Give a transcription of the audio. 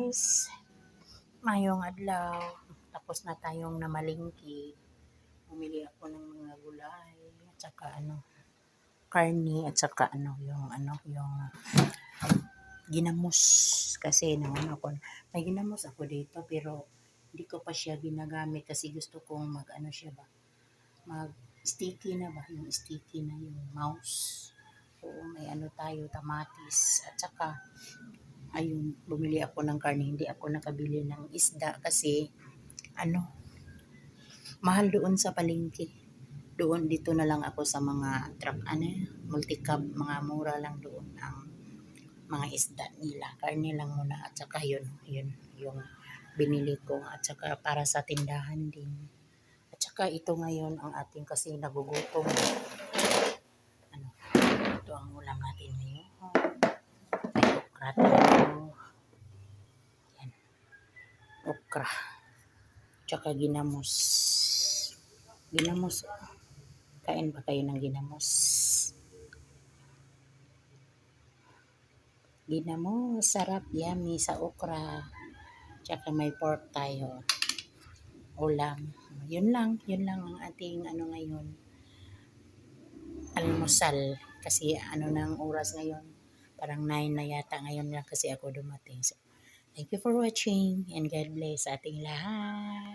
guys, mayong adlaw. Tapos na tayong namalingki. Bumili ako ng mga gulay at saka karne at saka yung ginamos kasi may ginamos ako dito pero hindi ko pa siya ginagamit kasi gusto kong mag sticky na ba yung sticky na yung mouse. Oo, may tayo tamatis at saka ayun, bumili ako ng karne, hindi ako nakabili ng isda kasi mahal doon sa palengke. Doon dito na lang ako sa mga truck multicab, mga mura lang doon ang mga isda nila. Karne lang muna at saka yun yung binili ko at saka para sa tindahan din. At saka ito ngayon ang ating kasi nagugutom. Ito ang ulam natin ngayon. Okra tayo. Yan. Okra. Tsaka ginamos. Ginamos. Kain ba kayo ng ginamos? Ginamos. Sarap. Yummy sa okra. Tsaka may pork tayo. Ulam. Yun lang ang ating ngayon. Almusal. Kasi ng oras ngayon. Parang 9 na yata ngayon lang kasi ako dumating. So, thank you for watching and God bless ating lahat.